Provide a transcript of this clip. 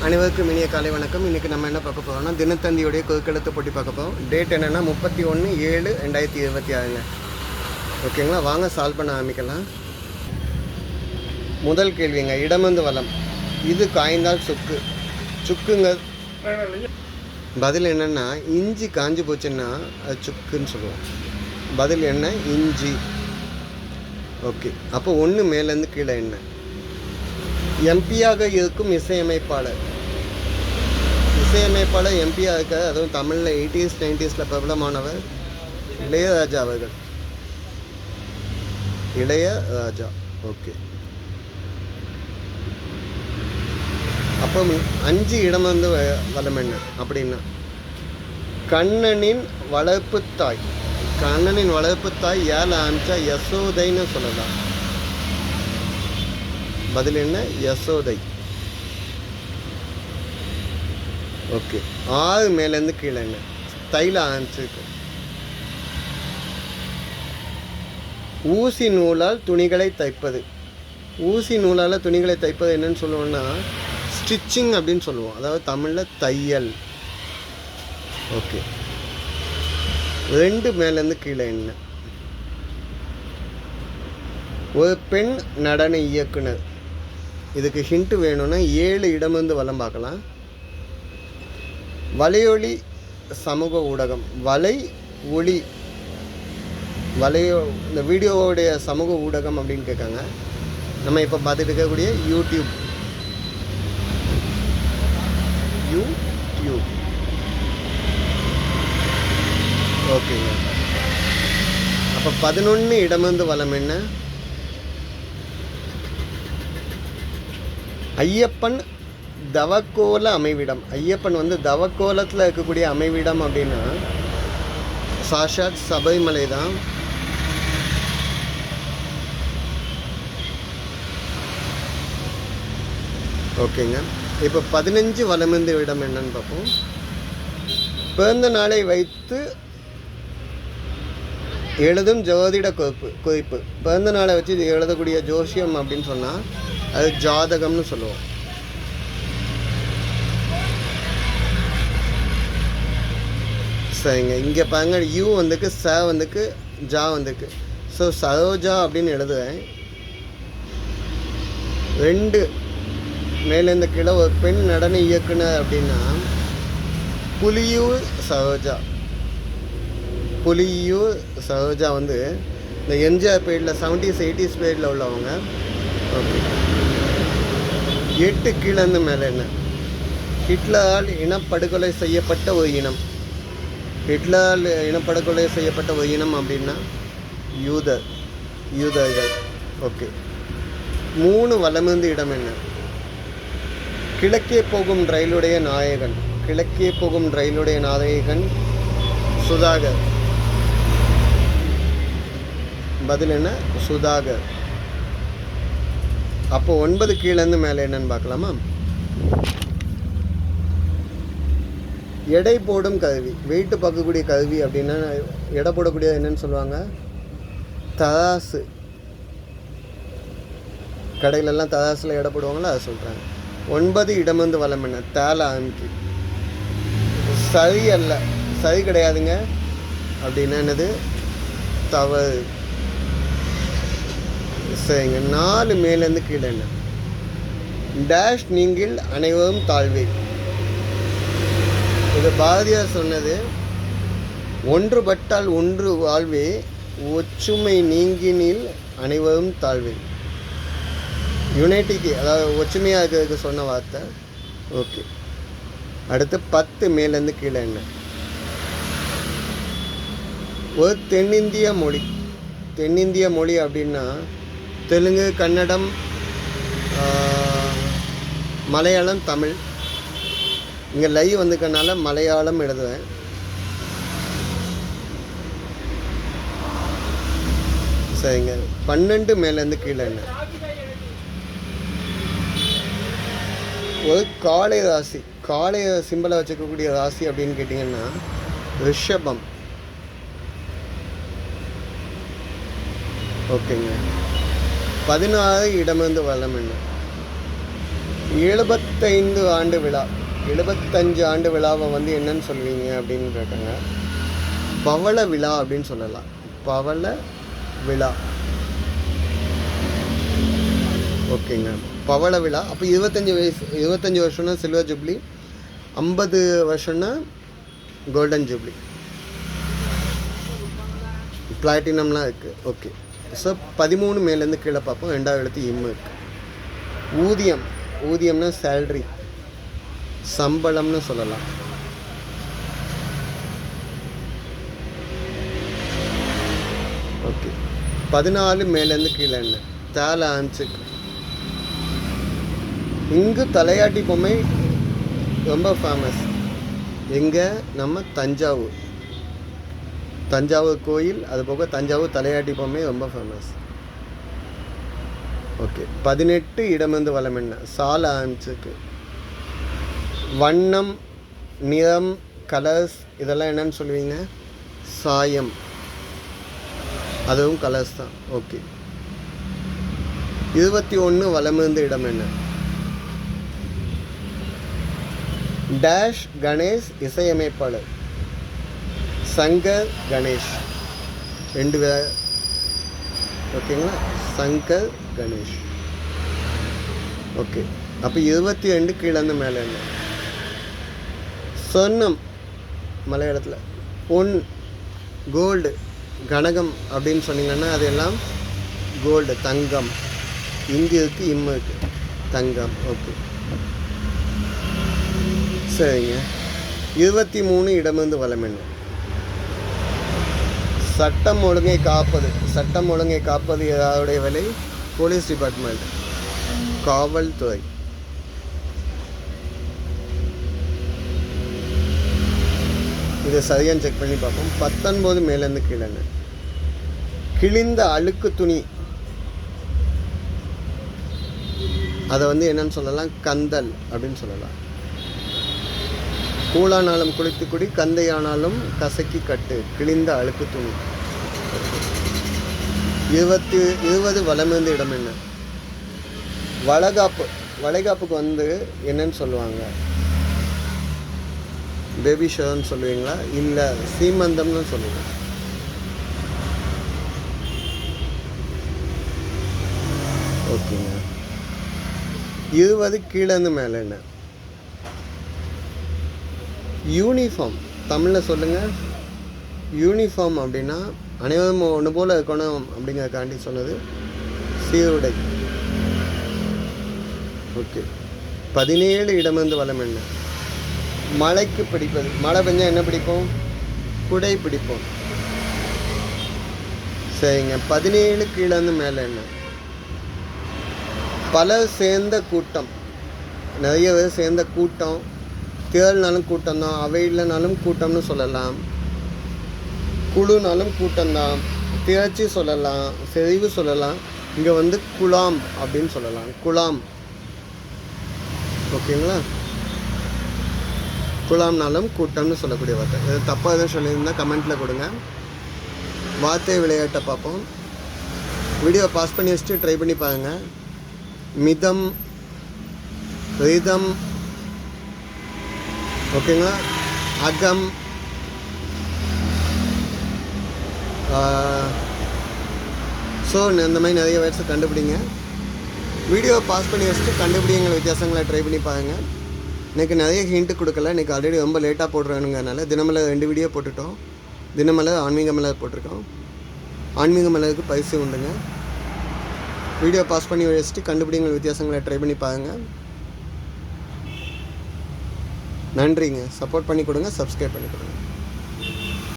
அனைவருக்கும் இனிய காலை வணக்கம். இன்றைக்கி நம்ம என்ன பார்க்க போகிறோம்னா தினத்தந்தியுடைய குறுக்கெழுத்து போட்டி பார்க்க போகிறோம். டேட் என்னென்னா 31/7/2026. ஓகேங்களா, வாங்க சால்வ் பண்ண ஆரம்பிக்கலாம். முதல் கேள்விங்க, இடமந்து வளம். இது காய்ந்தால் சுக்கு. சுக்குங்க பதில் என்னென்னா இஞ்சி காஞ்சி போச்சுன்னா அது சுக்குன்னு சொல்லுவோம். பதில் என்ன? இஞ்சி. ஓகே, அப்போ ஒன்று மேலேருந்து கீழே என்ன? எம்பியாக இருக்கும் இசையமைப்பாளர் எம்பியாக இருக்க, அதுவும் தமிழில் 80s 90s பிரபலமானவர் இளையராஜா அவர்கள். இளையராஜா. ஓகே, அப்போ 5 இடம் வந்து வளம் என்ன அப்படின்னா கண்ணனின் வளர்ப்பு தாய். கண்ணனின் வளர்ப்பு தாய் ஏழை ஆரம்பிச்சா யசோதைன்னு சொல்லலாம். பதில் என்ன? யசோதை. ஓகே, 6 மேலேருந்து கீழே என்ன? தைல ஆரம்பிச்சிருக்கு. ஊசி நூலால் துணிகளை தைப்பது. ஊசி நூலால் துணிகளை தைப்பது என்னன்னு சொல்லுவோம்னா ஸ்டிச்சிங் அப்படின்னு சொல்லுவோம். அதாவது தமிழில் தையல். ஓகே, 2 மேலேருந்து கீழே என்ன? ஒரு பெண் நடன இயக்குனர். இதுக்கு ஹிண்ட் வேணும்னா 7 இடம் வந்து வலம் பார்க்கலாம். வலையொலி சமூக ஊடகம். இந்த வீடியோவுடைய சமூக ஊடகம் அப்படின்னு கேட்காங்க. நம்ம இப்போ பார்த்துட்டு இருக்கக்கூடிய யூடியூப். ஓகேங்க, அப்போ 11 இடமந்து வளம் என்ன? ஐயப்பன் தவக்கோல அமைவிடம். ஐயப்பன் வந்து தவக்கோலத்தில் இருக்கக்கூடிய அமைவிடம் அப்படின்னா சாஷாத் சபரிமலை தான். ஓகேங்க, இப்போ 15 வலமிருந்து இடம் என்னன்னு பார்ப்போம். பிறந்த நாளை வைத்து எழுதும் ஜோதிட குறிப்பு. பிறந்த நாளை வச்சு இது எழுதக்கூடிய ஜோசியம் அப்படின்னு சொன்னால் அது ஜாதகம்னு சொல்லுவோம். சரிங்க, இங்கே பாருங்க, யூ வந்துக்கு ச வந்துக்கு ஜா வந்துக்கு. ஸோ சரோஜா அப்படின்னு எழுதுவேன். 2 மேலேருந்து கீழே ஒரு பெண் நடன இயக்குனர் அப்படின்னா புலியூர் சரோஜா வந்து இந்த எம்ஜிஆர் பீரியடில் 70s 80s பீரியடில் உள்ளவங்க. ஓகே, 8 கீழேருந்து மேலே என்ன? ஹிட்லரால் இனப்படுகொலை செய்யப்பட்ட ஒரு இனம். ஹிட்லரால் இனப்படுகொலை செய்யப்பட்ட ஒரு இனம் அப்படின்னா யூதர்கள். ஓகே, 3 வலமிருந்து இடம் என்ன? கிழக்கே போகும் ரயிலுடைய நாயகன் சுதாகர். பதில் என்ன? சுதாகர். அப்போ 9 கீழேருந்து மேலே என்னன்னு பார்க்கலாமா? எடை போடும் கருவி. வெயிட்டு பார்க்கக்கூடிய கருவி அப்படின்னா எடை போடக்கூடிய என்னன்னு சொல்லுவாங்க? தராசு. கடையிலெல்லாம் தராசில் எடை போடுவாங்களோ அதை சொல்கிறாங்க. 9 இடமந்து வளம் என்ன? தேல ஆரம்பிக்கு. சரி அல்ல, சரி கிடையாதுங்க அப்படின்னா என்னது? தவறு. சரிங்க, 4 மேலேருந்து கீழே என்ன? டேஷ் நீங்கள் அனைவரும் தாழ்வே. இது பாரதியார் சொன்னது. ஒன்றுபட்டால் ஒன்று வாழ்வே, ஒற்றுமை நீங்கினில் அனைவரும் தாழ்வே. யுனைட்டிக்கு, அதாவது ஒற்றுமையாக இருக்கிறதுக்கு சொன்ன வார்த்தை. ஓகே, அடுத்து 10 மேலேருந்து கீழே என்ன? ஒரு தென்னிந்திய மொழி அப்படின்னா தெலுங்கு, கன்னடம், மலையாளம், தமிழ். இங்கே லை வந்துக்கனால மலையாளம் எழுதுவேன். சரிங்க, 12 மேலேருந்து கீழே என்ன? ஒரு காளை ராசி. காளை சிம்பிளை வச்சுக்கக்கூடிய ராசி அப்படின்னு கேட்டிங்கன்னா ரிஷபம். ஓகேங்க, 16 இடமிருந்து வளம் என்ன? 75 ஆண்டு விழா, 75 ஆண்டு விழாவை வந்து என்னன்னு சொல்லுவீங்க அப்படின்னு கேட்டாங்க. பவள விழா அப்படின்னு சொல்லலாம். பவள விழா. ஓகேங்க, பவள விழா. அப்போ 25 வருஷம்னா சில்வர் ஜூப்ளி, 50 வருஷம்னா கோல்டன் ஜூப்ளி, பிளாட்டினம்லாம் இருக்குது. ஓகே, ஸோ 13 மேலேருந்து கீழே பார்ப்போம். 2வது எழுத்து இம்மு இருக்குது. ஊதியம், ஊதியம்னா சேல்ரி, சம்பளம்னு சொல்லலாம். ஓகே, 14 மேலேருந்து கீழே என்ன தேல ஆன்ஸுக்கு. இங்கு தலையாட்டி பொம்மை ரொம்ப ஃபேமஸ். எங்கே? நம்ம தஞ்சாவூர். தஞ்சாவூர் கோயில், அது போக தஞ்சாவூர் தலையாட்டி பொம்மை ரொம்ப ஃபேமஸ். ஓகே, 18 இடமிருந்து வலம் என்ன சால ஆன்ஸுக்கு. வண்ணம், நிறம், கலர்ஸ் இதெல்லாம் என்னன்னு சொல்லுவீங்க? சாயம், அதுவும் கலர்ஸ் தான். ஓகே, 21 வலமிருந்து இடம் என்ன? டேஷ் கணேஷ் இசையமைப்பாளர். சங்கர் கணேஷ், 2 பேர். ஓகேங்களா, சங்கர் கணேஷ். ஓகே, அப்போ 22 கீழேருந்து மேலே என்ன? சொர்ணம் மலையாளத்தில், பொன், கோல்டு, கனகம் அப்படின்னு சொன்னீங்கன்னா அது எல்லாம் கோல்டு, தங்கம். இந்தியருக்கு இம்முக்கு தங்கம். ஓகே, சரிங்க. 23 இடமிருந்து வலம் என்ன? சட்டம் ஒழுங்கை காப்பது. சட்டம் ஒழுங்கை காப்பது யாருடைய வேலை? போலீஸ் டிபார்ட்மெண்ட், காவல்துறை. இதை சரியாக செக் பண்ணி பார்ப்போம். 19 மேலேருந்து கீழே. கிழிந்த அழுக்கு துணி, அதை வந்து என்னன்னு சொல்லலாம்? கந்தல் அப்படின்னு சொல்லலாம். கூழானாலும் குளித்து குடி, கந்தையானாலும் கசக்கி கட்டு, கிழிந்த அழுக்கு துணி. 20 வலமிருந்து இடம் என்ன? வளைகாப்பு. வளைகாப்புக்கு வந்து என்னன்னு சொல்லுவாங்க? பேபி ஷவர்னு சொல்லுவீங்களா, இல்லை சீமந்தம்னு சொல்லுவாங்க. ஓகேங்க, 20 கீழேருந்து மேலே என்ன? யூனிஃபார்ம். தமிழில் சொல்லுங்கள். யூனிஃபார்ம் அப்படின்னா அனைவரும் ஒன்று போல் இருக்கணும் அப்படிங்கிறக்காண்டி சொன்னது சீருடை. ஓகே, 17 இடமிருந்து வலம் என்ன? மழைக்கு பிடிப்பது. மழை பெஞ்சால் என்ன பிடிப்போம்? குடை பிடிப்போம். சரிங்க, 17 கீழேருந்து மேலே என்ன? பலர் சேர்ந்த கூட்டம். நிறைய பேர் சேர்ந்த கூட்டம். தேர்னாலும் கூட்டம் தான், அவை இல்லைனாலும் கூட்டம்னு சொல்லலாம். குழுனாலும் கூட்டம்தான். திரட்சி சொல்லலாம், செறிவு சொல்லலாம். இங்கே வந்து குலாம் அப்படின்னு சொல்லலாம். குலாம். ஓகேங்களா, குலாம்னாலும் கூட்டம்னு சொல்லக்கூடிய வார்த்தை. இது தப்பாக எதுவும் சொல்லியிருந்தால் கமெண்ட்டில் கொடுங்க. வார்த்தை விளையாட்டை பார்ப்போம். வீடியோ பாஸ் பண்ணி வச்சுட்டு ட்ரை பண்ணி பாருங்கள். மிதம், ரிதம், ஓகேங்களா, அகம், ஸோ இந்த மாதிரி நிறைய வேர்ட்ஸை கண்டுபிடிங்க. வீடியோ பாஸ் பண்ணி வச்சுட்டு கண்டுபிடிங்கிற வித்தியாசங்களை ட்ரை பண்ணி பாருங்கள். எனக்கு நிறைய ஹிண்ட்டு கொடுக்கல. இன்றைக்கி ஆல்ரெடி ரொம்ப லேட்டாக போடுறேனுங்கனால தினமலர் 2 வீடியோ போட்டுட்டோம். தினமலர், ஆன்மீக மலர் போட்டிருக்கோம். ஆன்மீக மலருக்கு பரிசு உண்டுங்க. வீடியோ பாஸ் பண்ணி வச்சுட்டு கண்டுபிடிங்கிற வித்தியாசங்களை ட்ரை பண்ணி பாருங்கள். நன்றிங்க. சப்போர்ட் பண்ணி கொடுங்க, சப்ஸ்கிரைப் பண்ணி கொடுங்க.